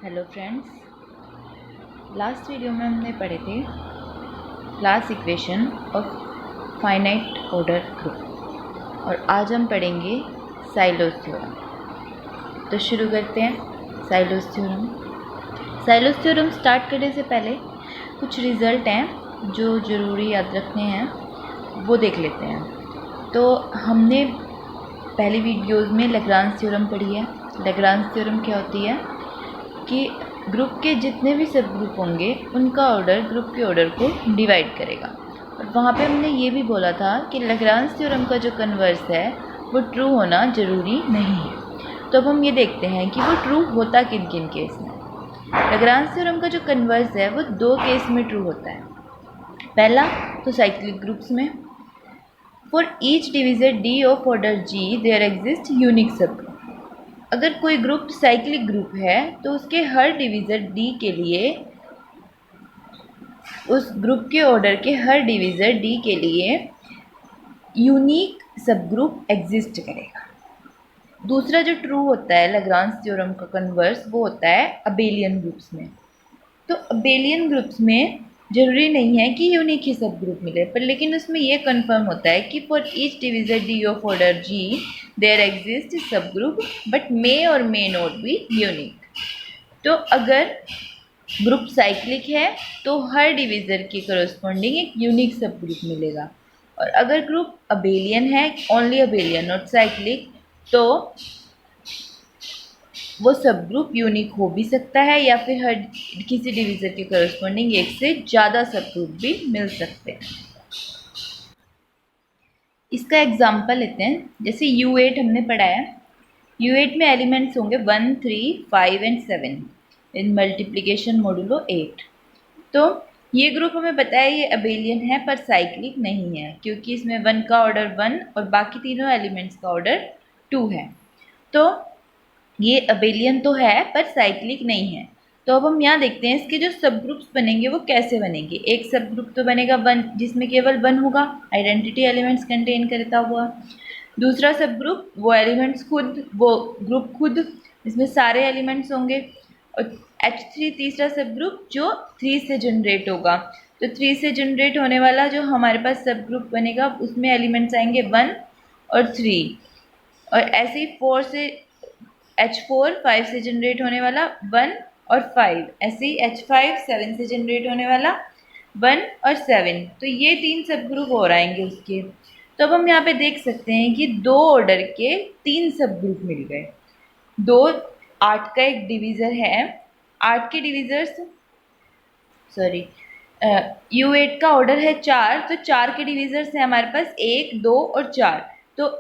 Hello friends, last video में हमने पढ़े थे class equation of finite order group और आज हम पढ़ेंगे साइलोस थ्योरम। तो शुरू करते हैं silos theorem. Silos theorem start करने से पहले कुछ रिज़ल्ट हैं जो ज़रूरी याद रखने हैं, वो देख लेते हैं। तो हमने पहली वीडियोज़ में लैग्रांज थ्योरम पढ़ी है। लैग्रांज थ्योरम क्या होती है कि ग्रुप के जितने भी सब ग्रुप होंगे उनका ऑर्डर ग्रुप के ऑर्डर को डिवाइड करेगा। और वहाँ पे हमने ये भी बोला था कि लैग्रांज थ्योरम का जो कन्वर्स है वो ट्रू होना ज़रूरी नहीं है। तो अब हम ये देखते हैं कि वो ट्रू होता किन किन केस में। लैग्रांज थ्योरम का जो कन्वर्स है वो दो केस में ट्रू होता है। पहला तो साइक्लिक ग्रुप्स में, for each divisor D of order G there exist unique subgroup. अगर कोई ग्रुप साइक्लिक ग्रुप है तो उसके हर डिवीज़र डी के लिए, उस ग्रुप के ऑर्डर के हर डिवीज़र डी के लिए यूनिक सब ग्रुप एग्जिस्ट करेगा। दूसरा जो ट्रू होता है लैग्रांज थ्योरम का कन्वर्स, वो होता है अबेलियन ग्रुप्स में। तो अबेलियन ग्रुप्स में ज़रूरी नहीं है कि यूनिक ही सब ग्रुप मिले, पर लेकिन उसमें ये कंफर्म होता है कि for each divisor D of order G there exist subgroup but may और मे नॉट बी यूनिक। तो अगर ग्रुप साइक्लिक है तो हर डिविज़र के करस्पॉन्डिंग एक यूनिक सब ग्रुप मिलेगा, और अगर ग्रुप अबेलियन है, ओनली अबेलियन नॉट साइक्लिक, तो वो सब ग्रुप यूनिक हो भी सकता है या फिर हर किसी डिवीज़र के करस्पॉन्डिंग एक से ज़्यादा सब ग्रुप भी मिल सकते हैं। इसका एग्जांपल लेते हैं। जैसे U8 हमने पढ़ा है, U8 में एलिमेंट्स होंगे 1, 3, 5 एंड 7 इन मल्टीप्लिकेशन मॉडुलो 8। तो ये ग्रुप हमें पता है ये अबेलियन है पर साइक्लिक नहीं है, क्योंकि इसमें 1 का ऑर्डर 1 और बाकी तीनों एलिमेंट्स का ऑर्डर 2 है। तो ये अबेलियन तो है पर साइक्लिक नहीं है। तो अब हम यहाँ देखते हैं इसके जो सब ग्रुप्स बनेंगे वो कैसे बनेंगे। एक सब ग्रुप तो बनेगा 1 जिसमें केवल 1 होगा, आइडेंटिटी एलिमेंट्स कंटेन करता हुआ। दूसरा सब ग्रुप वो एलिमेंट्स खुद, वो ग्रुप खुद जिसमें सारे एलिमेंट्स होंगे। और H3 तीसरा सब ग्रुप जो 3 से जनरेट होगा। तो 3 से जनरेट होने वाला जो हमारे पास सब ग्रुप बनेगा उसमें एलिमेंट्स आएंगे 1 और 3, और ऐसे ही 4 से H4 5 से जनरेट होने वाला 1 और 5, ऐसे ही H5 7 से जनरेट होने वाला 1 और 7। तो ये 3 सब ग्रुप और आएंगे उसके। तो अब हम यहाँ पे देख सकते हैं कि 2 ऑर्डर के 3 सब ग्रुप मिल गए। 8 का एक डिवीज़र है, 8 के डिवीज़र्स सॉरी U8 का ऑर्डर है 4, तो 4 के डिवीज़र्स हैं हमारे पास 1, 2 और 4। तो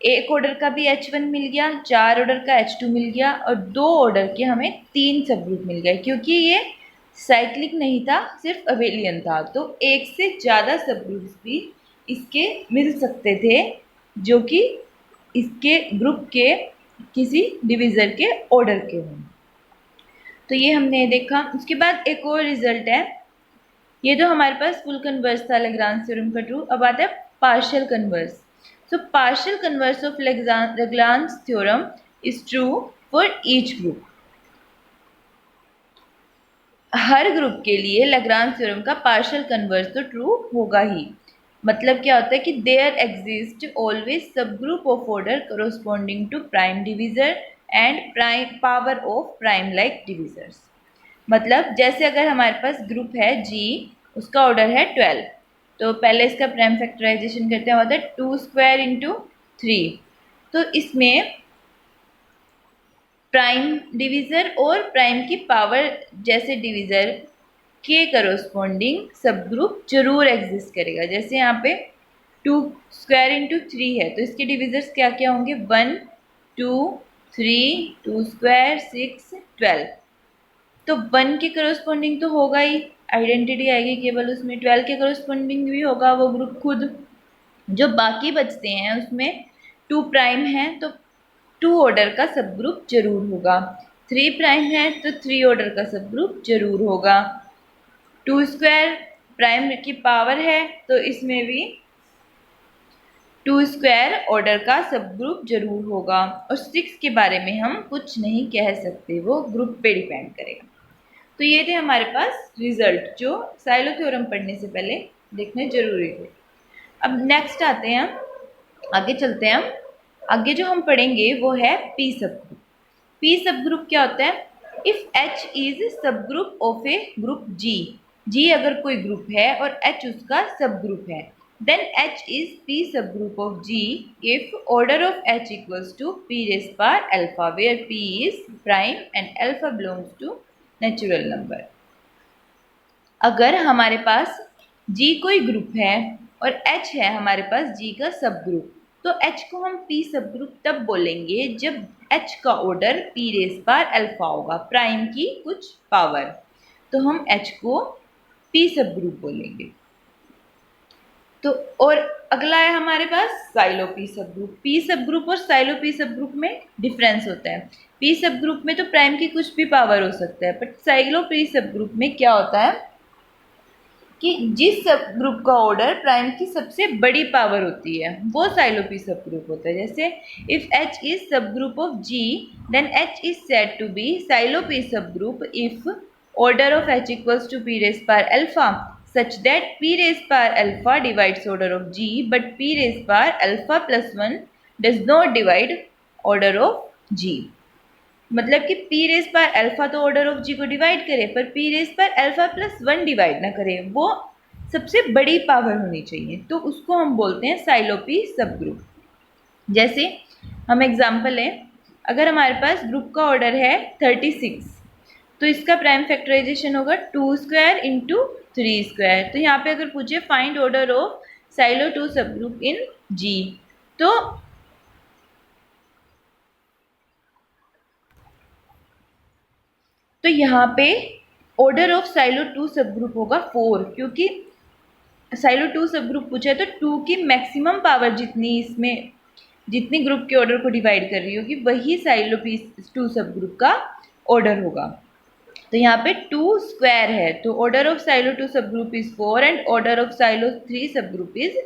एक ऑर्डर का भी H1 मिल गया, 4 ऑर्डर का H2 मिल गया, और 2 ऑर्डर के हमें 3 सब ग्रुप मिल गए, क्योंकि ये साइक्लिक नहीं था, सिर्फ अबेलियन था। तो एक से ज़्यादा सब ग्रुप्स भी इसके मिल सकते थे जो कि इसके ग्रुप के किसी डिवीज़र के ऑर्डर के हों। तो ये हमने देखा। उसके बाद एक और रिजल्ट है, ये तो हमारे पास फुल कन्वर्स था लैग्रांज थ्योरम का ट्रू। अब आता है partial converse. So partial converse of Lagrange theorem is true for each group. हर ग्रुप के लिए लैग्रांज थ्योरम का पार्शियल कन्वर्स तो ट्रू होगा ही। मतलब क्या होता है कि there exist always subgroup of order corresponding to prime divisor and prime power of prime like divisors. मतलब जैसे अगर हमारे पास ग्रुप है G, उसका ऑर्डर है 12, तो पहले इसका प्राइम फैक्टराइजेशन करते हैं, होता है 2 स्क्वायर इंटू 3। तो इसमें प्राइम डिवीज़र और प्राइम की पावर जैसे डिवीज़र के करस्पॉन्डिंग सब ग्रुप जरूर एग्जिस्ट करेगा। जैसे यहाँ पे 2 स्क्वायर इंटू 3 है, तो इसके डिवीज़र्स क्या क्या होंगे 1, 2, 3, 2 स्क्वायर 6, 12। तो 1 के करस्पॉन्डिंग तो होगा ही, आइडेंटिटी आएगी केवल उसमें। 12 के करस्पॉन्डिंग भी होगा वो ग्रुप खुद। जो बाकी बचते हैं उसमें 2 प्राइम है तो 2 ऑर्डर का सब ग्रुप जरूर होगा। 3 प्राइम है तो 3 ऑर्डर का सब ग्रुप जरूर होगा। 2 स्क्वायर प्राइम की पावर है तो इसमें भी 2 स्क्वायर ऑर्डर का सब ग्रुप जरूर होगा, और 6 के बारे में हम कुछ नहीं कह सकते, वो ग्रुप पे डिपेंड करेगा। तो ये थे हमारे पास रिजल्ट जो साइलो थ्योरम पढ़ने से पहले देखने जरूरी थे। अब नेक्स्ट आते हैं हम, आगे चलते हैं हम। आगे जो हम पढ़ेंगे वो है पी सब ग्रुप। पी सब ग्रुप क्या होता है? If H is subgroup of A group जी, जी अगर कोई ग्रुप है और एच उसका सब ग्रुप है, then H is P subgroup of G if order of H equals to P raised power alpha, where P is prime and alpha belongs to natural number। अगर हमारे पास G कोई group है और H है हमारे पास G का सब group, तो H को हम P सब ग्रुप तब बोलेंगे जब H का order P raise power alpha होगा, प्राइम की कुछ पावर, तो हम H को P सब ग्रुप बोलेंगे। तो और अगला है हमारे पास साइलो पी सब ग्रुप। पी सब ग्रुप और साइलो पी सब ग्रुप में डिफरेंस होता है। पी सब ग्रुप में तो प्राइम की कुछ भी पावर हो सकता है, बट साइलो पी सब ग्रुप में क्या होता है कि जिस सब ग्रुप का ऑर्डर प्राइम की सबसे बड़ी पावर होती है वो साइलो पी सब ग्रुप होता है। जैसे if H is subgroup of G, then H is said to be Sylow P subgroup if order of H equals to p raise power alpha such that p raised power alpha divides order of G, but p raised power alpha plus 1 does not divide order of G। मतलब कि p raised power alpha तो order of G को divide करे, पर p raised power alpha plus 1 divide ना करे, वो सबसे बड़ी पावर होनी चाहिए, तो उसको हम बोलते हैं साइलो पी सब ग्रुप। जैसे हम एग्जाम्पल लें, अगर हमारे पास ग्रुप का ऑर्डर है 36, तो इसका प्राइम फैक्टराइजेशन होगा 2 स्क्वायर इंटू 3 स्क्वायर। तो यहाँ पे अगर पूछे फाइंड ऑर्डर ऑफ साइलो 2 सब ग्रुप इन जी, तो यहाँ पे ऑर्डर ऑफ साइलो 2 सब ग्रुप होगा 4, क्योंकि साइलो 2 सब ग्रुप पूछा है तो 2 की मैक्सिमम पावर जितनी इसमें जितनी ग्रुप के ऑर्डर को डिवाइड कर रही होगी वही साइलो 2 सब ग्रुप का ऑर्डर होगा। तो यहाँ पे 2 स्क्वायर है, तो order of Sylow 2 subgroup is 4 and order of silo 3 सब ग्रुप इज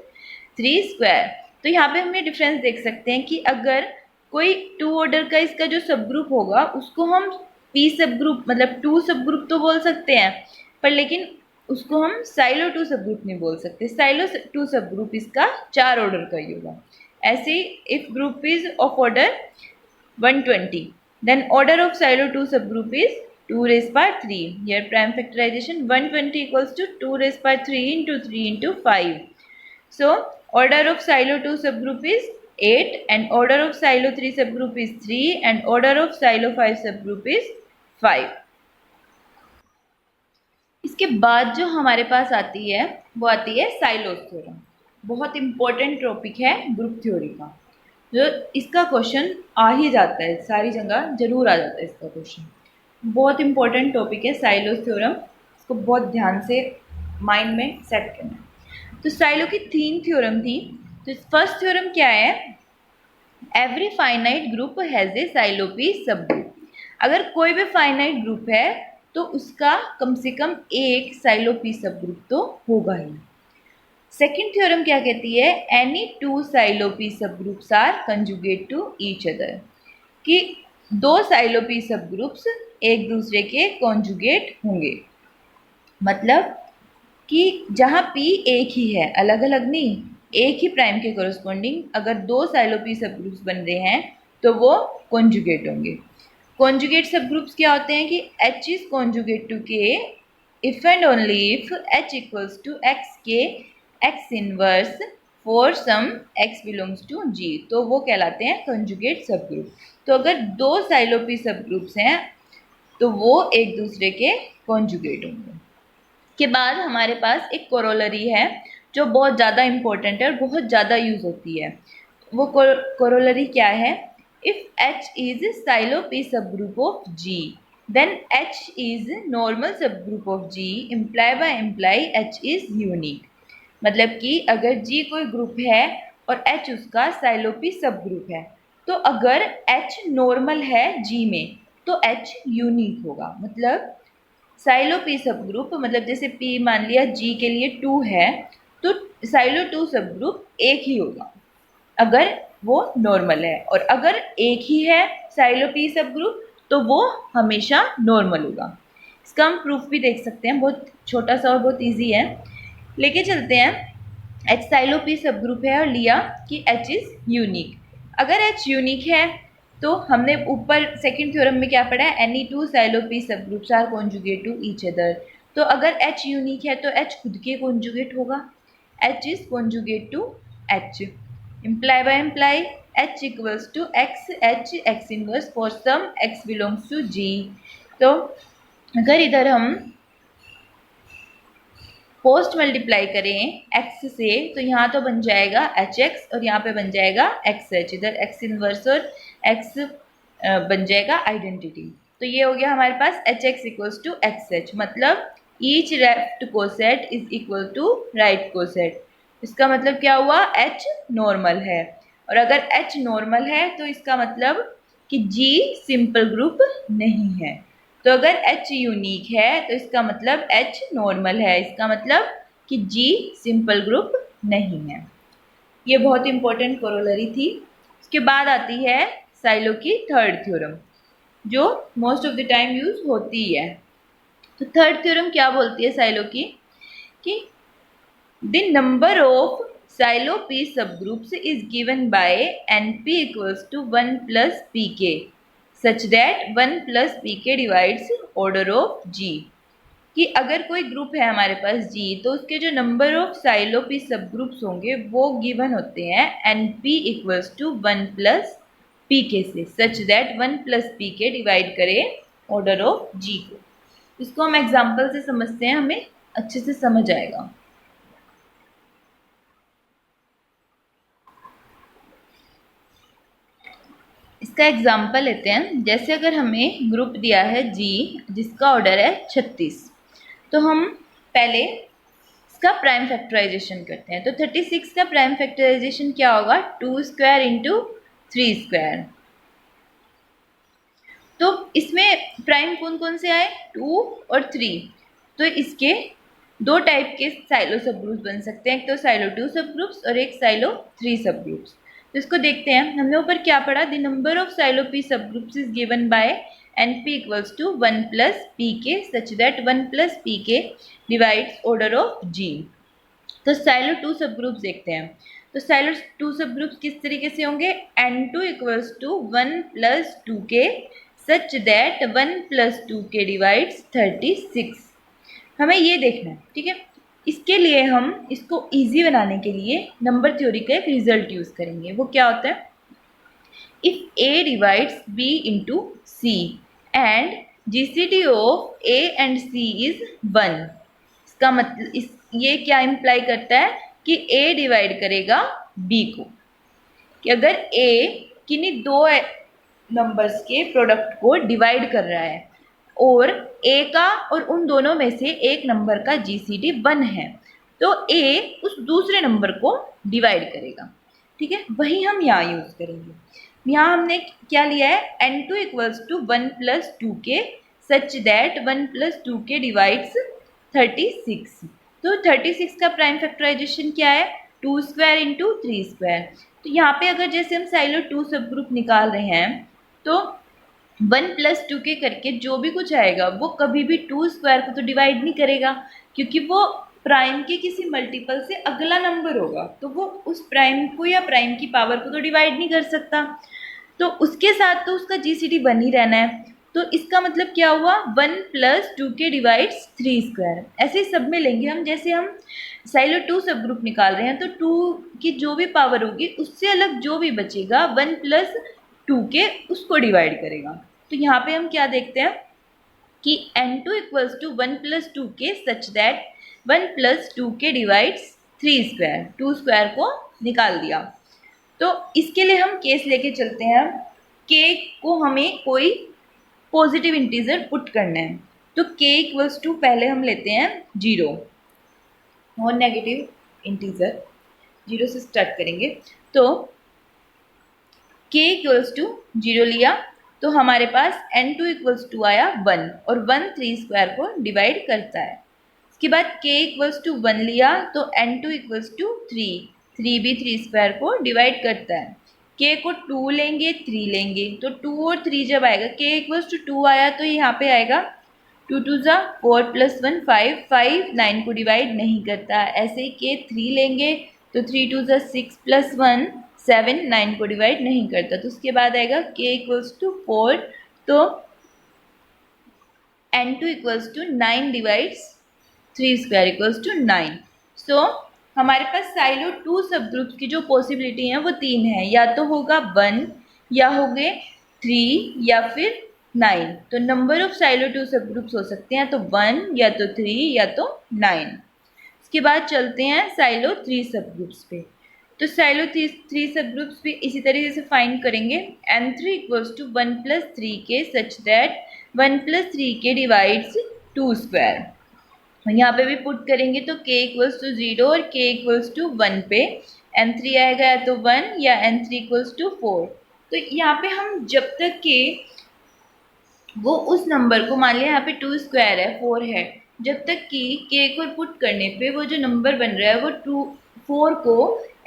3 स्क्वायर। तो यहाँ पे हम ये डिफरेंस देख सकते हैं कि अगर कोई 2 ऑर्डर का इसका जो सब ग्रुप होगा उसको हम पी सब ग्रुप मतलब 2 सब ग्रुप तो बोल सकते हैं, पर लेकिन उसको हम साइलो 2 सब ग्रुप नहीं बोल सकते। साइलो 2 सब ग्रुप इसका 4 ऑर्डर का ही होगा। ऐसे ही if group is of order 120, then order of Sylow 2 subgroup is 2 raised power 3. Here prime factorization 120 equals to 2 raised power 3 into 3 into 5. So order of silo 2 subgroup is 8 and order of silo 3 subgroup is 3 and order of silo 5 subgroup is 5. इसके बाद जो हमारे पास आती है वो आती है silos theorem. बहुत इंपॉर्टेंट टॉपिक है ग्रुप थ्योरी का, जो इसका क्वेश्चन आ ही जाता है, सारी जगह जरूर आ जाता है इसका क्वेश्चन। बहुत इंपॉर्टेंट टॉपिक है साइलोस थ्योरम, इसको बहुत ध्यान से माइंड में सेट करना है। तो साइलो की 3 थ्योरम थी। तो फर्स्ट थ्योरम क्या है? Every finite group has a silo P subgroup. अगर कोई भी फाइनाइट ग्रुप है तो उसका कम से कम एक साइलो पी सब ग्रुप तो होगा ही। सेकेंड थ्योरम क्या कहती है? Any 2 Sylow P subgroups are conjugate to each other, कि 2 साइलो पी सब ग्रुप्स एक दूसरे के कॉन्जुगेट होंगे। मतलब कि जहाँ P एक ही है, अलग अलग नहीं, एक ही प्राइम के कोरस्पॉन्डिंग अगर 2 साइलो पी सब ग्रुप्स बन रहे हैं तो वो कॉन्जुगेट होंगे। कॉन्जुगेट सब ग्रुप्स क्या होते हैं कि H is conjugate to K if and only if H equals to x K x inverse for some x belongs to G, तो वो कहलाते हैं कॉन्जुगेट सब ग्रुप। तो अगर 2 साइलो पी सब ग्रुप्स हैं तो वो एक दूसरे के कॉन्जुगेट होंगे। के बाद हमारे पास एक कोरोलरी है जो बहुत ज़्यादा इम्पोर्टेंट है और बहुत ज़्यादा यूज़ होती है। वो कोरोलरी क्या है? If H is Sylow P subgroup of G, then H is normal subgroup of G, imply by imply H is unique. मतलब कि अगर G कोई ग्रुप है और H उसका साइलो पी सब ग्रुप है, तो अगर H नॉर्मल है G में तो H यूनिक होगा। मतलब साइलो पी सब ग्रुप, मतलब जैसे P मान लिया G के लिए 2 है तो साइलो 2 सब ग्रुप एक ही होगा। अगर वो नॉर्मल है, और अगर एक ही है साइलो पी सब ग्रुप तो वो हमेशा नॉर्मल होगा। इसका हम प्रूफ भी देख सकते हैं, बहुत छोटा सा और बहुत इजी है। लेके चलते हैं, H साइलो पी सब ग्रुप है और लिया कि H इज यूनिक। अगर H यूनिक है तो हमने ऊपर सेकंड थ्योरम में क्या पढ़ा है, any two Sylow P subgroups are conjugate to each other. तो अगर H यूनिक है तो H खुद के कॉन्जुगेट होगा, H is conjugate to H। Imply by imply H equals to X, H X inverse for some X belongs to G। तो अगर इधर हम पोस्ट मल्टीप्लाई करें x से तो यहाँ तो बन जाएगा hx और यहाँ पे बन जाएगा xh, इधर x इनवर्स और x बन जाएगा आइडेंटिटी। तो ये हो गया हमारे पास hx इक्वल्स टू xh, मतलब each left coset is equal to right coset. इसका मतलब क्या हुआ, h नॉर्मल है, और अगर h नॉर्मल है तो इसका मतलब कि g सिंपल ग्रुप नहीं है। तो अगर H यूनिक है तो इसका मतलब H नॉर्मल है, इसका मतलब कि G सिंपल ग्रुप नहीं है। ये बहुत इंपॉर्टेंट कोरोलरी थी। उसके बाद आती है साइलो की थर्ड थ्योरम, जो most of the time use होती है। तो थर्ड थ्योरम क्या बोलती है साइलो की, कि the number of Sylow P subgroups is given by NP equals to 1 plus PK such that 1 plus PK divides order of G। कि अगर कोई ग्रुप है हमारे पास G तो उसके जो number of Sylow P subgroups होंगे वो गिवन होते हैं NP equals to 1 plus PK से, such that 1 plus PK divide करे ऑर्डर ऑफ G को। इसको हम एग्जाम्पल से समझते हैं, हमें अच्छे से समझ आएगा। इसका एग्जाम्पल लेते हैं, जैसे अगर हमें ग्रुप दिया है G जिसका ऑर्डर है 36, तो हम पहले इसका प्राइम फैक्टराइजेशन करते हैं। तो 36 का प्राइम फैक्टराइजेशन क्या होगा, 2 स्क्वायर इंटू 3 स्क्वायर। तो इसमें प्राइम कौन कौन से आए, 2 और 3। तो इसके दो टाइप के साइलो सब ग्रुप्स बन सकते हैं, एक तो साइलो 2 सब ग्रुप्स और एक साइलो 3 सब ग्रुप्स। तो इसको देखते हैं, हमने ऊपर क्या पढ़ा, the number of Sylow P subgroups is given by NP equals to 1 plus PK such that 1 plus PK divides order of G। तो साइलो 2 सब ग्रुप्स देखते हैं। तो साइलो 2 सब ग्रुप्स किस तरीके से होंगे, N2 equals to 1 plus 2K such that 1 plus 2K divides 36। हमें ये देखना है, ठीक है। इसके लिए हम इसको इजी बनाने के लिए नंबर थ्योरी का एक रिजल्ट यूज करेंगे। वो क्या होता है, if A divides B into C and GCD of A and C is 1। इसका मतलब ये क्या इम्प्लाई करता है कि A डिवाइड करेगा B को, कि अगर A किन्हीं दो नंबर्स के प्रोडक्ट को डिवाइड कर रहा है और A का और उन दोनों में से एक नंबर का GCD 1 है, तो A उस दूसरे नंबर को डिवाइड करेगा, ठीक है। वही हम यहाँ यूज करेंगे। यहाँ हमने क्या लिया है, N2 equals to 1 plus 2K such that 1 plus 2K divides 36। तो 36 का प्राइम फैक्टराइजेशन क्या है, 2 स्क्वायर इंटू 3 स्क्वायर। तो यहाँ पे अगर जैसे हम साइलो 2 सब ग्रुप निकाल रहे हैं तो 1 प्लस 2K करके जो भी कुछ आएगा वो कभी भी 2 स्क्वायर को तो डिवाइड नहीं करेगा, क्योंकि वो प्राइम के किसी मल्टीपल से अगला नंबर होगा, तो वो उस प्राइम को या प्राइम की पावर को तो डिवाइड नहीं कर सकता। तो उसके साथ तो उसका GCD बन ही रहना है। तो इसका मतलब क्या हुआ, 1 प्लस 2K डिवाइड्स 3 स्क्वायर। ऐसे ही सब में लेंगे हम, जैसे हम साइलो 2 सब ग्रुप निकाल रहे हैं तो 2 की जो भी पावर होगी उससे अलग जो भी बचेगा 1 प्लस 2K उसको डिवाइड करेगा। तो यहाँ पे हम क्या देखते हैं कि N2 equals to 1 plus 2K such that 1 plus 2K divides 3 square, 2 square को निकाल दिया। तो इसके लिए हम केस लेके चलते हैं, K को हमें कोई पॉजिटिव इंटीजर पुट करना है। तो K इक्वल्स टू पहले हम लेते हैं 0 और नेगेटिव इंटीजर, 0 से स्टार्ट करेंगे। तो K इक्वल्स टू 0 लिया तो हमारे पास N2 इक्वल्स टू आया 1 और 1 3 स्क्वायर को डिवाइड करता है। इसके बाद K इक्वल्स टू 1 लिया तो N2 इक्वल्स टू 3 3 भी 3 स्क्वायर को डिवाइड करता है। k को 2 लेंगे 3 लेंगे तो 2 और 3 जब आएगा k इक्वल्स टू 2 आया तो यहाँ पे आएगा 2 2 जा 4 प्लस 1 5 5 9 को डिवाइड नहीं करता। ऐसे ही k 3 लेंगे तो 3 2 जा 6 प्लस 1 7 9 को डिवाइड नहीं करता। तो उसके बाद आएगा k इक्वल्स टू 4 तो n2 equals to 9 divides 3 square equals to 9। So हमारे पास साइलो 2 सब ग्रुप्स की जो पॉसिबिलिटी है वो 3 है, या तो होगा 1 या होंगे 3 या फिर 9। तो नंबर ऑफ साइलो 2 सब ग्रुप्स हो सकते हैं तो 1 या तो 3 या तो 9। इसके बाद चलते हैं साइलो 3 सब ग्रुप्स पे। तो साइलो 3 सब ग्रुप्स भी इसी तरीके से फाइंड करेंगे। n3 equals to 1 plus 3k such that 1 plus 3k divides 2 square. यहाँ पे भी पुट करेंगे तो k इक्वल्स टू 0 और k इक्वल्स टू 1 पे n3 आएगा या तो 1 या n3 इक्वल्स टू 4। तो यहाँ पे हम जब तक के वो उस नंबर को, मान लिया यहाँ पे 2 स्क्वायर है 4 है, जब तक कि k को पुट करने पे वो जो नंबर बन रहा है वो 4 को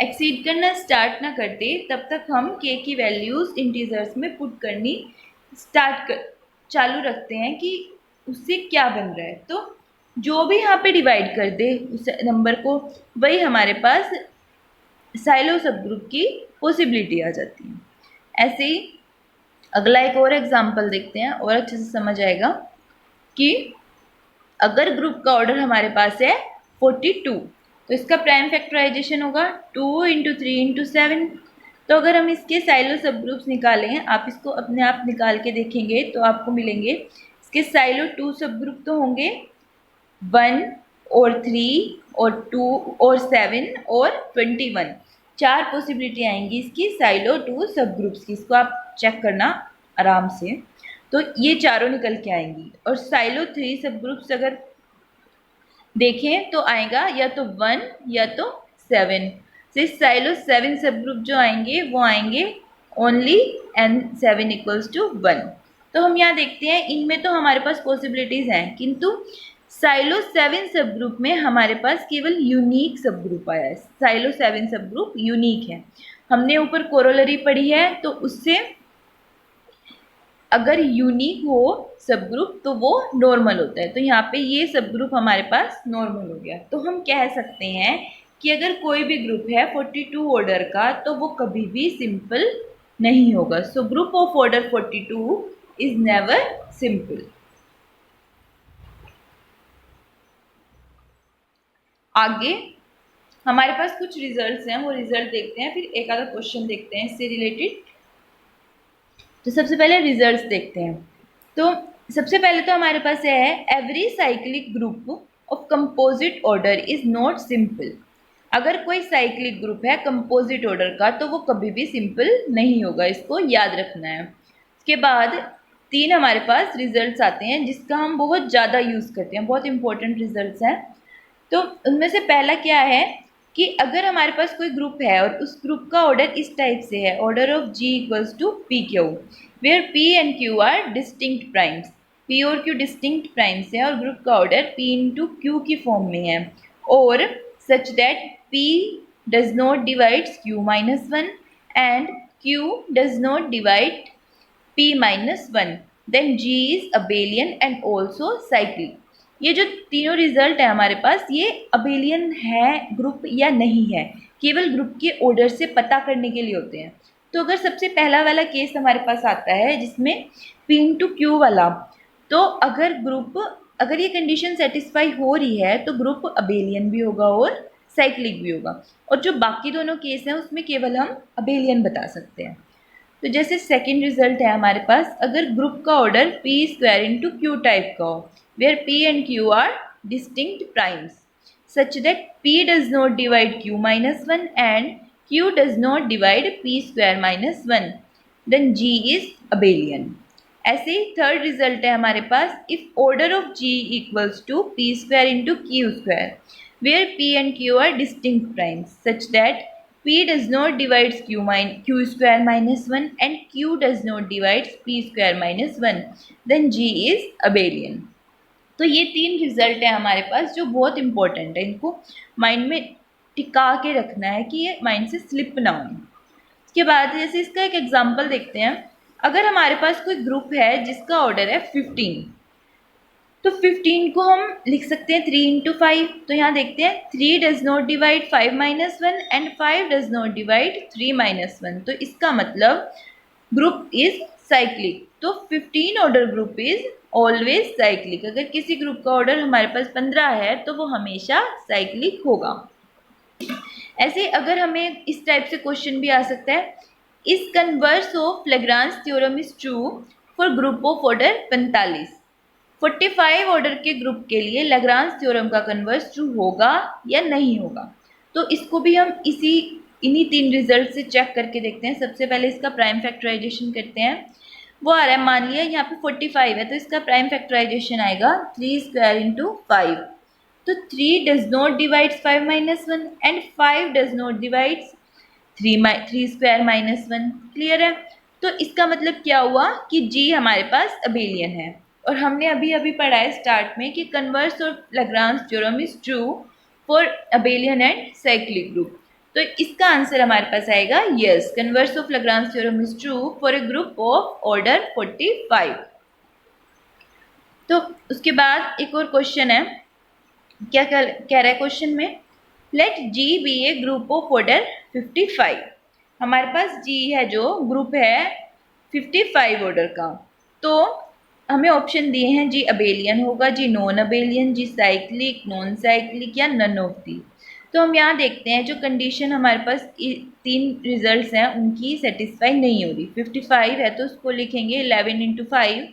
एक्सीड करना स्टार्ट ना करते तब तक हम k की वैल्यूज इंटीजर्स में पुट करनी चालू रखते हैं कि उससे क्या बन रहा है। तो जो भी यहाँ पे डिवाइड कर दे उस नंबर को, वही हमारे पास साइलो सब ग्रुप की पॉसिबिलिटी आ जाती है। ऐसे ही अगला एक और एग्जांपल देखते हैं और अच्छे से समझ आएगा कि अगर ग्रुप का ऑर्डर हमारे पास है 42 तो इसका प्राइम फैक्टराइजेशन होगा 2 इंटू 3 इंटू 7। तो अगर हम इसके साइलो सब ग्रुप्स निकालें, आप इसको अपने आप निकाल के देखेंगे तो आपको मिलेंगे इसके साइलो 2 सब ग्रुप तो होंगे 1 और 3 और 2 और 7 और 21। 4 पॉसिबिलिटी आएंगी इसकी साइलो 2 सब ग्रुप्स की। इसको आप चेक करना आराम से, तो ये चारों निकल के आएंगी। और साइलो 3 सब ग्रुप्स अगर देखें तो आएगा या तो 1 या तो 7। तो साइलो 7 सब ग्रुप जो आएंगे वो आएंगे ओनली n7 इक्वल्स टू 1। तो हम यहाँ देखते हैं इनमें तो हमारे पास पॉसिबिलिटीज हैं, किंतु साइलो 7 सब ग्रुप में हमारे पास केवल यूनिक सब ग्रुप आया है। साइलो 7 सब ग्रुप यूनिक है। हमने ऊपर कोरोलरी पढ़ी है तो उससे अगर यूनिक हो सब ग्रुप तो वो नॉर्मल होता है। तो यहाँ पे ये सब ग्रुप हमारे पास नॉर्मल हो गया। तो हम कह सकते हैं कि अगर कोई भी ग्रुप है 42 ऑर्डर का तो वो कभी भी सिंपल नहीं होगा। So group of order 42 is never simple. आगे हमारे पास कुछ रिजल्ट्स हैं, वो रिजल्ट देखते हैं, फिर एक आधा क्वेश्चन देखते हैं इससे रिलेटेड। तो सबसे पहले रिजल्ट्स देखते हैं। तो सबसे पहले तो हमारे पास है every cyclic group of composite order is not simple. अगर कोई साइक्लिक ग्रुप है कंपोजिट ऑर्डर का तो वो कभी भी सिंपल नहीं होगा, इसको याद रखना है। उसके बाद 3 हमारे पास रिजल्ट्स आते हैं जिसका हम बहुत ज़्यादा यूज़ करते हैं, बहुत इंपॉर्टेंट रिजल्ट्स हैं। तो उनमें से पहला क्या है कि अगर हमारे पास कोई ग्रुप है और उस ग्रुप का ऑर्डर इस टाइप से है, order of G equals to P Q, where P and Q are distinct primes. P और Q डिस्टिंक्ट प्राइम्स है और ग्रुप का ऑर्डर P इंटू Q की फॉर्म में है, और सच दैट P does not divides Q minus 1 and Q does not divide P minus 1, then G is abelian and also cyclic. ये जो तीनों रिजल्ट है हमारे पास, ये अबेलियन है ग्रुप या नहीं है, केवल ग्रुप के ऑर्डर से पता करने के लिए होते हैं। तो अगर सबसे पहला वाला केस हमारे पास आता है जिसमें P इंटू Q वाला, तो अगर ये कंडीशन सेटिस्फाई हो रही है तो ग्रुप अबेलियन भी होगा और साइक्लिक भी होगा। और जो बाकी दोनों केस हैं उसमें केवल हम अबेलियन बता सकते हैं। तो जैसे सेकेंड रिजल्ट है हमारे पास, अगर ग्रुप का order P square into Q type का हो, where P and Q are distinct primes such that P does not divide Q minus 1 and Q does not divide P square minus 1, then G is abelian। ऐसे ही third result है हमारे पास, if order of G equals to P square into Q square where P and Q are distinct primes such that P does not divide Q square minus 1 and Q does not divide P square minus 1, then G is abelian। तो ये 3 result है हमारे पास जो बहुत important है, इनको mind में टिका के रखना है कि ये माइंड से स्लिप ना हो। उसके बाद जैसे इसका एक एग्जांपल देखते हैं। अगर हमारे पास कोई ग्रुप है जिसका ऑर्डर है 15, तो 15 को हम लिख सकते हैं 3 इंटू 5। तो यहाँ देखते हैं 3 does not divide 5 minus 1 and 5 does not divide 3 minus 1। तो इसका मतलब ग्रुप इज साइक्लिक। तो 15 order group is always cyclic. अगर किसी ग्रुप का ऑर्डर हमारे पास 15 है तो वो हमेशा साइक्लिक होगा। ऐसे अगर हमें इस टाइप से क्वेश्चन भी आ सकता है, इस converse of Lagrange theorem is true for group of order 45। 45 order के ग्रुप के लिए लैग्रांज थ्योरम का कन्वर्स ट्रू होगा या नहीं होगा। तो इसको भी हम इन्हीं 3 रिजल्ट से चेक करके देखते हैं। सबसे पहले इसका प्राइम फैक्टराइजेशन करते हैं। वो आ रहा है, मान लिया यहाँ पे 45 है तो इसका प्राइम फैक्टराइजेशन आएगा 3 स्क्वायर इंटू 5। तो 3 does not divide 5 minus 1 and 5 does not divide 3 square minus 1। Clear है। तो इसका मतलब क्या हुआ कि जी हमारे पास अबेलियन है। और हमने अभी अभी पढ़ा है स्टार्ट में कि converse of Lagrange theorem is true for abelian and cyclic group. तो इसका आंसर हमारे पास आएगा yes, converse of Lagrange theorem is true for a group of order 45। तो उसके बाद एक और क्वेश्चन है। क्या कह रहा है क्वेश्चन में, let G be a group of order 55। हमारे पास जी है जो ग्रुप है 55 ऑर्डर का। तो हमें ऑप्शन दिए हैं, जी अबेलियन होगा, जी नॉन अबेलियन, जी साइक्लिक, नॉन साइक्लिक या नन ऑफ दी। तो हम यहाँ देखते हैं जो कंडीशन हमारे पास 3 रिजल्ट्स हैं उनकी सेटिस्फाई नहीं हो रही। 55 है तो उसको लिखेंगे 11 इंटू 5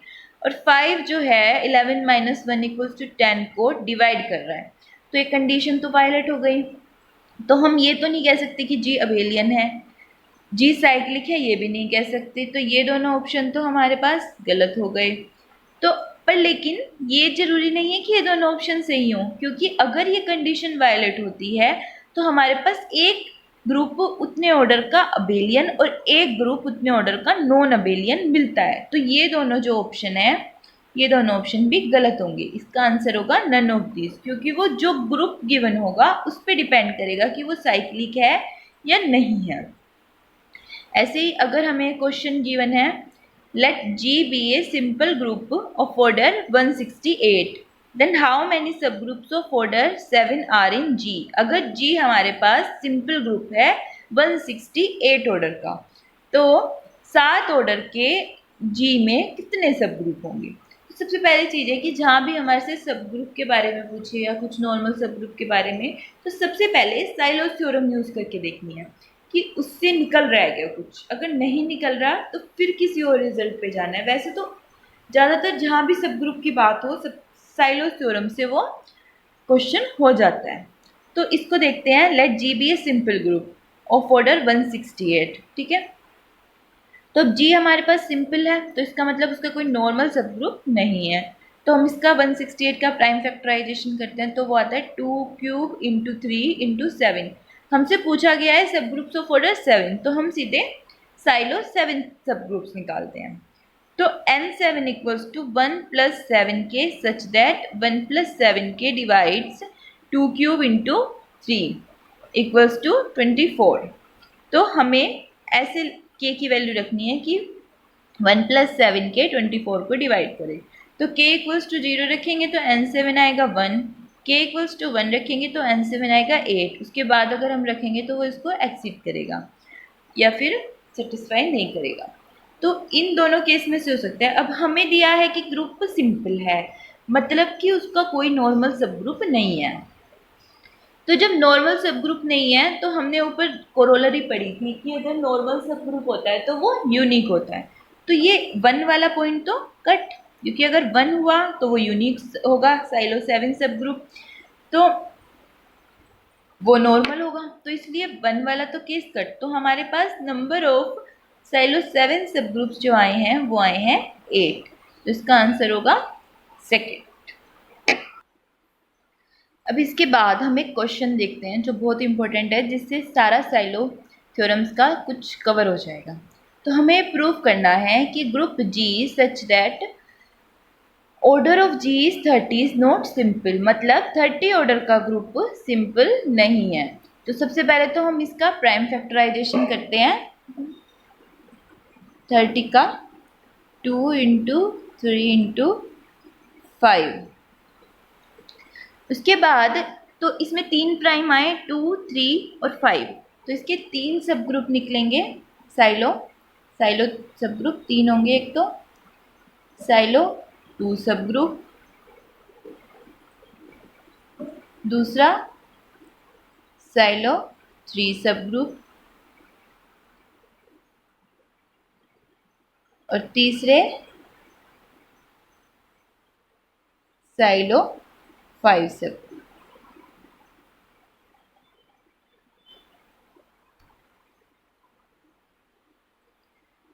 और 5 जो है 11 माइनस 1 इक्वल्स टू 10 को डिवाइड कर रहा है। तो एक कंडीशन तो वायलेट हो गई। तो हम ये तो नहीं कह सकते कि जी अबेलियन है, जी साइक्लिक है, ये भी नहीं कह सकते। तो ये दोनों ऑप्शन तो हमारे पास गलत हो गए। तो पर लेकिन ये जरूरी नहीं है कि ये दोनों ऑप्शन सही हों, क्योंकि अगर ये कंडीशन वायलेट होती है तो हमारे पास एक ग्रुप उतने ऑर्डर का अबेलियन और एक ग्रुप उतने ऑर्डर का नॉन अबेलियन मिलता है। तो ये दोनों जो ऑप्शन है ये दोनों ऑप्शन भी गलत होंगे। इसका आंसर होगा नन ऑफ दिस, क्योंकि वो जो ग्रुप गिवन होगा उस पर डिपेंड करेगा कि वो साइक्लिक है या नहीं है। ऐसे ही अगर हमें क्वेश्चन गिवन है, let G be a simple group of order 168, then how many subgroups of order 7 are in G? अगर G हमारे पास सिंपल ग्रुप है 168 ऑर्डर का, तो 7 ऑर्डर के G में कितने सब ग्रुप होंगे? तो सबसे पहली चीज़ है कि जहाँ भी हमारे से सब ग्रुप के बारे में पूछे या कुछ नॉर्मल सब ग्रुप के बारे में, तो सबसे पहले साइलोस थ्योरम यूज़ करके देखनी है कि उससे निकल रहा है क्या कुछ। अगर नहीं निकल रहा तो फिर किसी और रिजल्ट पे जाना है। वैसे तो ज़्यादातर जहाँ भी सब ग्रुप की बात हो, सब साइलोस थ्योरम से वो क्वेश्चन हो जाता है। तो इसको देखते हैं, let G be a simple group of order 168। ठीक है, तो अब जी हमारे पास सिंपल है तो इसका मतलब उसका कोई नॉर्मल सब ग्रुप नहीं है। तो हम इसका 168 का प्राइम फैक्टराइजेशन करते हैं तो वो आता है 2 क्यूब इंटू 3 इंटू 7। हमसे पूछा गया है सब ग्रुप्स ऑफ ऑर्डर 7, तो हम सीधे साइलो 7 सब ग्रुप्स निकालते हैं। तो n7 equals to 1 plus 7k such that 1 plus 7k divides 2 cube into 3 equals to 24। तो हमें ऐसे k की वैल्यू रखनी है कि 1 प्लस 7k 24 को डिवाइड करे। तो k इक्वल्स टू 0 रखेंगे तो n7 आएगा 1, k इक्वल्स टू 1 रखेंगे तो n7 आएगा 8। उसके बाद अगर हम रखेंगे तो वो इसको एक्सीड करेगा या फिर सेटिस्फाई नहीं करेगा। तो इन दोनों केस में से हो सकता है। अब हमें दिया है कि ग्रुप सिंपल है, मतलब कि उसका कोई नॉर्मल सब ग्रुप नहीं है। तो जब नॉर्मल सब ग्रुप नहीं है तो हमने ऊपर कोरोलरी पढ़ी थी कि अगर नॉर्मल सब ग्रुप होता है तो वो यूनिक होता है। तो ये 1 वाला पॉइंट तो कट, क्योंकि अगर 1 हुआ तो वो यूनिक होगा साइलो 7 सब ग्रुप, तो वो नॉर्मल होगा। तो इसलिए 1 वाला तो केस कट। तो हमारे पास नंबर ऑफ साइलो 7 सब ग्रुप्स जो आए हैं वो आए हैं 8। तो इसका आंसर होगा सेकेंड। अब इसके बाद हम एक क्वेश्चन देखते हैं जो बहुत इंपॉर्टेंट है, जिससे सारा साइलो थ्योरम्स का कुछ कवर हो जाएगा। तो हमें प्रूव करना है कि group G such that order of G is 30 is not simple. मतलब 30 ऑर्डर का ग्रुप सिंपल नहीं है। तो सबसे पहले तो हम इसका प्राइम फैक्टराइजेशन करते हैं। 30 का 2 इंटू 3 इंटू 5। उसके बाद तो इसमें 3 प्राइम आए, 2, 3 और 5। तो इसके 3 सब ग्रुप निकलेंगे। साइलो साइलो सब ग्रुप 3 होंगे। एक तो साइलो 2 सब ग्रुप, दूसरा साइलो 3 सब ग्रुप और तीसरे साइलो 5 सब।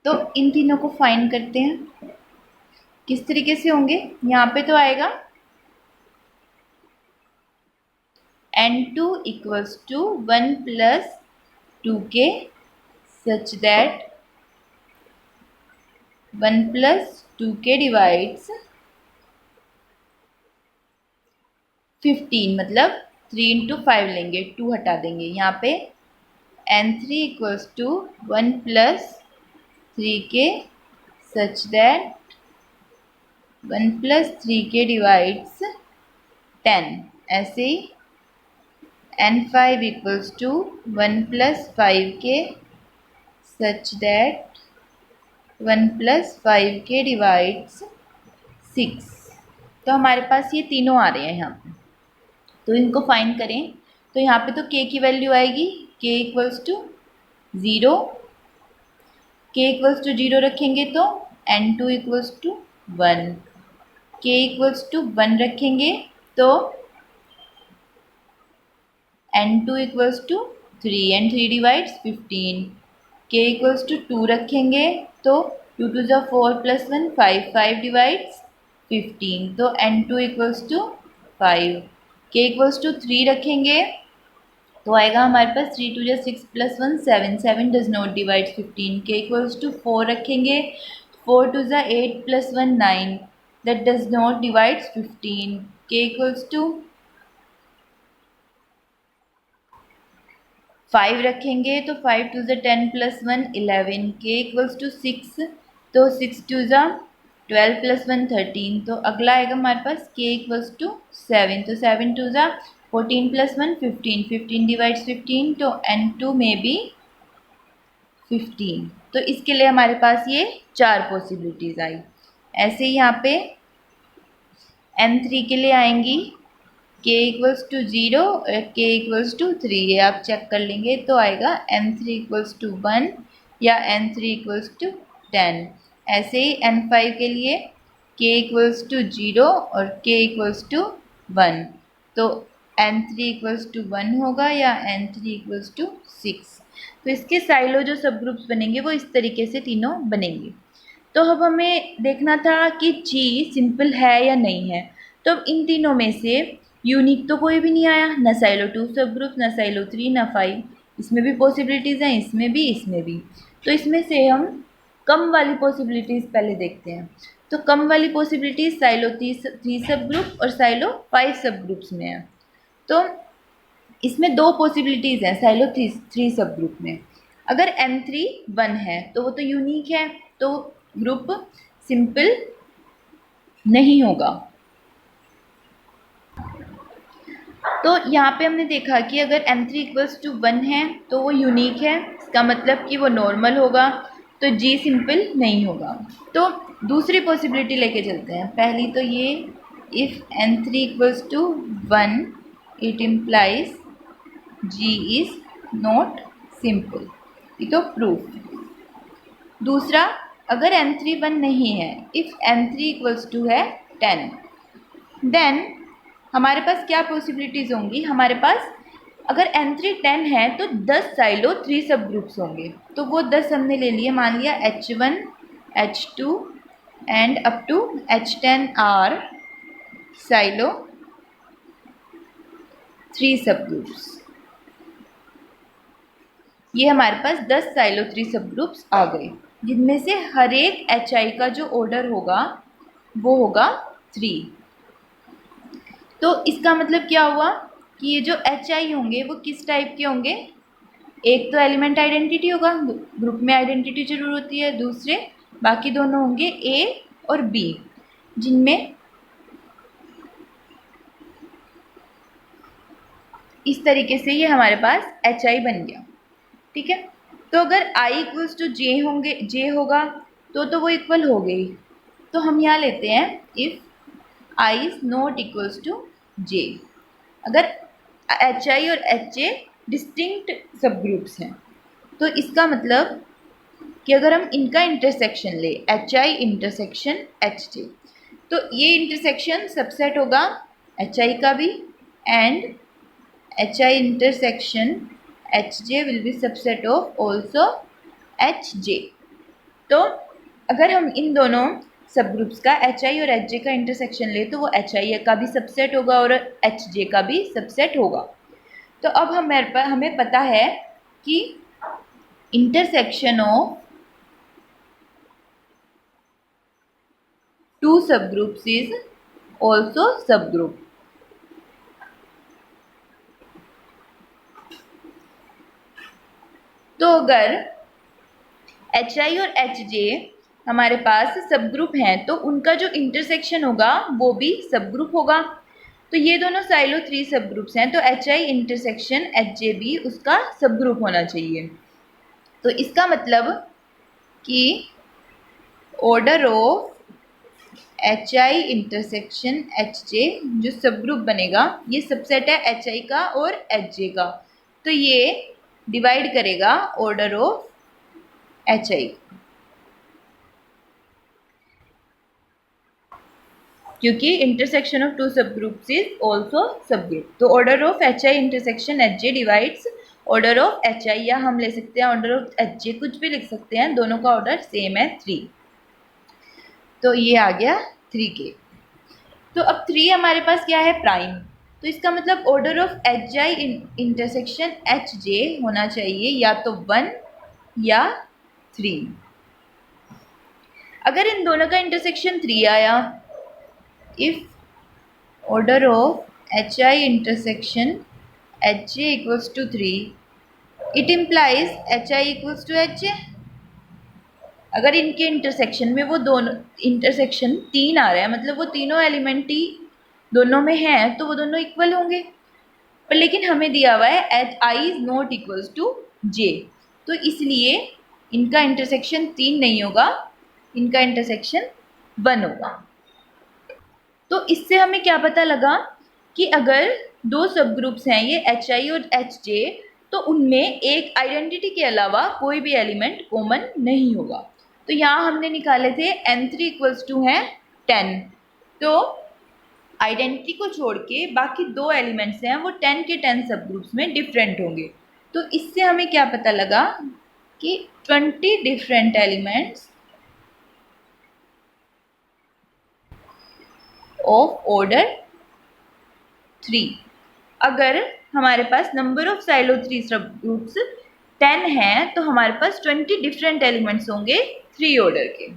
तो इन तीनों को फाइंड करते हैं। किस तरीके से होंगे? यहाँ पे तो आएगा N2 equals to 1 plus 2k such that 1 plus 2k divides 15, मतलब 3 इंटू 5 लेंगे, 2 हटा देंगे। यहाँ पे N3 equals to 1 plus 3k such that 1 plus 3k divides 10। ऐसे ही N5 equals to 1 plus 5k such that 1 plus 5k divides 6। तो हमारे पास ये तीनों आ रहे हैं यहाँ पे। तो इनको फाइंड करें तो यहाँ पे तो k की वैल्यू आएगी k equals to 0। k equals to 0 रखेंगे तो N2 equals to 1। k equals to 1 रखेंगे तो N2 equals to 3 and 3 divides 15। k equals to 2 रखेंगे तो 2 2 जा 4 प्लस 1 5 5 डिवाइड्स 15। तो N2 equals to 5। k equals to 3 रखेंगे तो आएगा हमारे पास 3 2 जा 6 plus 1 7 7 does not divide 15। k equals to 4 रखेंगे 4 2 जा 8 plus 1 9 that does not divide 15। k equals to 5 रखेंगे तो 5 2 जा 10 प्लस 1 11। k इक्वल्स टू 6 तो 6 2 जा 12 प्लस 1 13। तो अगला आएगा हमारे पास k इक्वल्स टू 7। तो 7 2 जा 14 प्लस 1 15 15 डिवाइड्स 15। तो N2 में भी 15। तो इसके लिए हमारे पास ये 4 पॉसिबिलिटीज़ आई। ऐसे ही यहाँ पे N3 के लिए आएंगी k इक्वल्स टू 0 और k इक्वल्स टू 3। ये आप चेक कर लेंगे तो आएगा N3 इक्वल्स टू 1 या N3 इक्वल्स टू 10। ऐसे ही N5 के लिए k इक्वल्स टू 0 और k इक्वल्स टू 1। तो N3 इक्वल्स टू 1 होगा या N3 इक्वल्स टू 6। तो इसके साइलो जो सब ग्रुप्स बनेंगे वो इस तरीके से तीनों बनेंगे। तो अब हमें देखना था कि G सिंपल है या नहीं है। तो अब इन तीनों में से यूनिक तो कोई भी नहीं आया, ना साइलो 2 सब ग्रुप, ना साइलो 3, ना 5। इसमें भी पॉसिबिलिटीज़ हैं, इसमें भी, इसमें भी। तो इसमें से हम कम वाली पॉसिबिलिटीज़ पहले देखते हैं। तो कम वाली पॉसिबिलिटीज़ साइलो 3 सब ग्रुप और साइलो 5 सब ग्रुप्स में है। तो इसमें 2 पॉसिबिलिटीज़ हैं साइलो 3 सब ग्रुप में। अगर N3 1 है तो वो तो यूनिक है, तो ग्रुप सिंपल नहीं होगा। तो यहाँ पे हमने देखा कि अगर N3 इक्वल्स टू 1 है तो वो यूनिक है, इसका मतलब कि वो नॉर्मल होगा, तो G सिंपल नहीं होगा। तो दूसरी पॉसिबिलिटी लेके चलते हैं। पहली तो ये if N3 equals to 1 it implies G is not simple, ये तो प्रूफ। दूसरा, अगर N3 1 नहीं है, इफ़ N3 इक्वल्स टू है 10, देन हमारे पास क्या पॉसिबिलिटीज़ होंगी? हमारे पास अगर N3 10 है तो 10 साइलो 3 सब ग्रुप्स होंगे। तो वो 10 हमने ले लिए, मान लिया H1 H2 and up to H10 are Sylow 3 सब ग्रुप्स। ये हमारे पास 10 साइलो 3 सब ग्रुप्स आ गए, जिनमें से हर एक HI का जो ऑर्डर होगा वो होगा 3। तो इसका मतलब क्या हुआ? कि ये जो एच आई होंगे वो किस टाइप के होंगे। एक तो एलिमेंट आइडेंटिटी होगा, ग्रुप में आइडेंटिटी जरूर होती है, दूसरे बाकी दोनों होंगे ए और बी, जिनमें इस तरीके से ये हमारे पास एच आई बन गया। ठीक है, तो अगर i इक्वल्स टू जे होंगे, जे होगा तो वो इक्वल हो गई। तो हम यहाँ लेते हैं if i is not equals to j, अगर एच आई और H j distinct subgroups हैं, तो इसका मतलब कि अगर हम इनका इंटरसेक्शन ले एच आई इंटरसेक्शन एच जे, तो ये इंटरसेक्शन सबसेट होगा एच आई का भी, and H I intersection H J will be subset of also H J. तो अगर हम इन दोनों सब ग्रुप्स का एच आई और एच जे का इंटरसेक्शन ले तो वो एच आई का भी सबसेट होगा और एच जे का भी सबसेट होगा। तो अब हमें पता है कि इंटरसेक्शन ऑफ टू सब ग्रुप्स इज ऑल्सो सब ग्रुप। तो अगर एच आई और एच जे हमारे पास सब ग्रुप हैं तो उनका जो इंटरसेक्शन होगा वो भी सब ग्रुप होगा। तो ये दोनों साइलो 3 सब ग्रुप्स हैं, तो एच आई इंटरसेक्शन एच जे भी उसका सब ग्रुप होना चाहिए। तो इसका मतलब कि order of H I intersection H जे जो सब ग्रुप बनेगा, ये सबसेट है एच आई का और एच जे का, तो ये डिवाइड करेगा ऑर्डर ऑफ एच आई, क्योंकि इंटरसेक्शन ऑफ टू सब ग्रुप्स इज ऑल्सो सब ग्रुप। तो order of H I intersection H J divides order of H आई, या हम ले सकते हैं ऑर्डर ऑफ एच जे, कुछ भी लिख सकते हैं, दोनों का ऑर्डर सेम है 3। तो ये आ गया 3K। तो अब 3 हमारे पास क्या है, प्राइम, तो इसका मतलब order of H I intersection H जे होना चाहिए या तो 1 या 3। अगर इन दोनों का इंटरसेक्शन 3 आया, if order of H I intersection H J equals to 3, it implies H I equals to H J. अगर इनके इंटरसेक्शन में वो दोनों इंटरसेक्शन 3 आ रहा है, मतलब वो तीनों एलिमेंट ही दोनों में हैं, तो वो दोनों इक्वल होंगे। पर लेकिन हमें दिया हुआ है H i is not equals to j, तो इसलिए इनका इंटरसेक्शन 3 नहीं होगा, इनका इंटरसेक्शन 1 होगा। तो इससे हमें क्या पता लगा कि अगर दो सब ग्रुप्स हैं ये एच आई और एच जे, तो उनमें एक आइडेंटिटी के अलावा कोई भी एलिमेंट कॉमन नहीं होगा। तो यहाँ हमने निकाले थे n3 इक्वल्स टू है 10, तो आइडेंटिटी को छोड़ के बाकी दो एलिमेंट्स हैं वो 10 के 10 सब ग्रुप्स में डिफरेंट होंगे। तो इससे हमें क्या पता लगा कि 20 डिफरेंट एलिमेंट्स ऑफ ऑर्डर 3। अगर हमारे पास नंबर ऑफ साइलो 3 सब ग्रुप्स 10 हैं तो हमारे पास 20 डिफरेंट एलिमेंट्स होंगे 3 ऑर्डर के।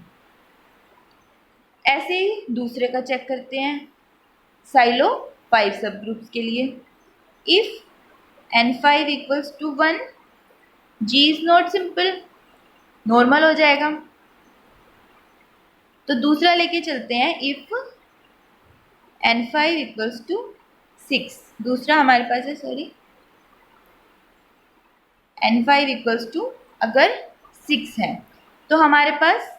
ऐसे ही दूसरे का चेक करते हैं, साइलो 5 सब ग्रुप्स के लिए। If n5 equals to 1, g is not simple, normal हो जाएगा। तो दूसरा लेके चलते हैं, इफ n5 इक्वल्स टू 6, दूसरा हमारे पास है, सॉरी, n5 इक्वल्स टू अगर 6 है तो हमारे पास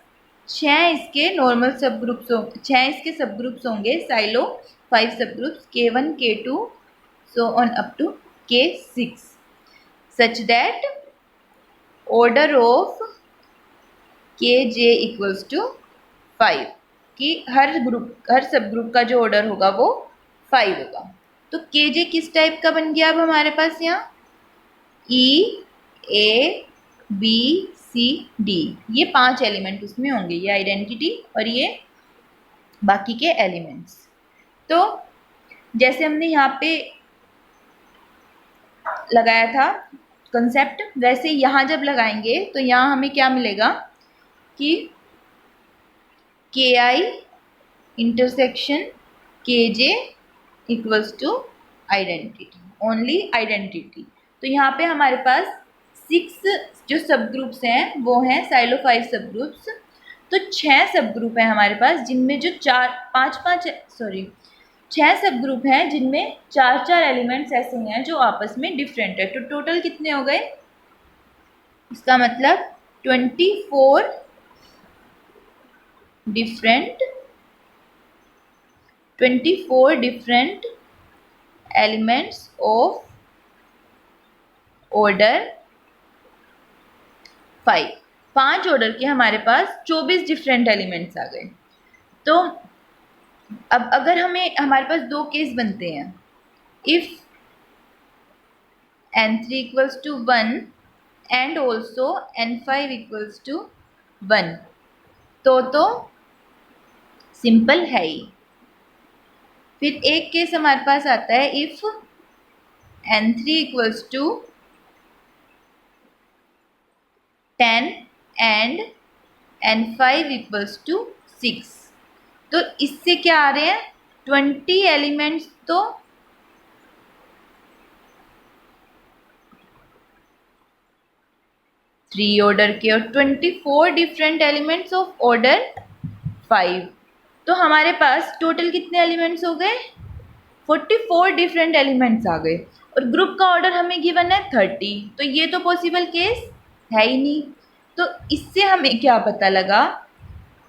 6 इसके नॉर्मल सब ग्रुप्स, 6 इसके सब ग्रुप्स होंगे साइलो 5 सब groups K1 K2 so on up to K6, such that order of Kj equals to 5, कि हर सब ग्रुप का जो ऑर्डर होगा वो 5 होगा। तो Kj किस टाइप का बन गया अब हमारे पास यहाँ, E A B C D, ये 5 एलिमेंट उसमें होंगे, ये आइडेंटिटी और ये बाकी के एलिमेंट्स। तो जैसे हमने यहाँ पे लगाया था कंसेप्ट, वैसे यहाँ जब लगाएंगे तो यहाँ हमें क्या मिलेगा कि Ki intersection Kj equals to identity only identity. तो यहाँ पे हमारे पास 6 जो सब ग्रुप्स हैं वो हैं साइलोफाइल सब ग्रुप्स। तो 6 सब ग्रुप हैं हमारे पास जिनमें जो 6 सब ग्रुप हैं जिनमें 4 एलिमेंट्स ऐसे हैं जो आपस में डिफरेंट है। तो टोटल कितने हो गए? इसका मतलब 24 different elements of order 5। 5 order के हमारे पास 24 डिफरेंट एलिमेंट्स आ गए। तो अब अगर हमारे पास 2 केस बनते हैं, if n3 equals to 1 and also n5 equals to 1, तो सिंपल है ही। फिर एक केस हमारे पास आता है if n3 equals to 10 and n5 equals to 6। तो इससे क्या आ रहे हैं? 20 एलिमेंट्स तो 3 ऑर्डर के और 24 डिफरेंट एलिमेंट्स ऑफ ऑर्डर 5। तो हमारे पास टोटल कितने एलिमेंट्स हो गए? 44 डिफरेंट एलिमेंट्स आ गए और ग्रुप का ऑर्डर हमें गिवन है 30। तो ये तो पॉसिबल केस है ही नहीं। तो इससे हमें क्या पता लगा?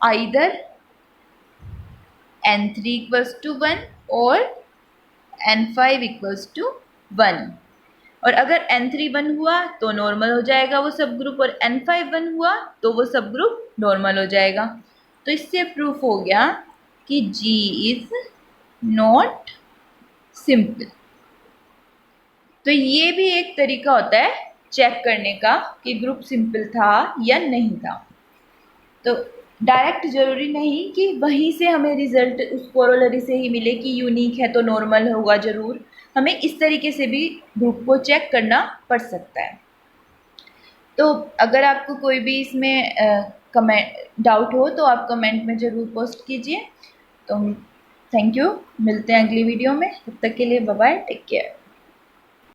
आइदर n3 इक्वल्स टू 1 और n5 इक्वल्स टू 1। और अगर n3 1 हुआ तो नॉर्मल हो जाएगा वो सब ग्रुप, और n5 1 हुआ तो वो सब ग्रुप नॉर्मल हो जाएगा। तो इससे प्रूफ हो गया कि G इज नॉट सिंपल। तो ये भी एक तरीका होता है चेक करने का कि ग्रुप सिंपल था या नहीं था। तो डायरेक्ट जरूरी नहीं कि वहीं से हमें रिजल्ट उस कोरोलरी से ही मिले कि यूनिक है तो नॉर्मल होगा जरूर। हमें इस तरीके से भी ग्रुप को चेक करना पड़ सकता है। तो अगर आपको कोई भी इसमें कमेंट डाउट हो तो आप कमेंट में ज़रूर पोस्ट कीजिए। तो थैंक यू, मिलते हैं अगली वीडियो में। तब तक के लिए बाय बाय, टेक केयर।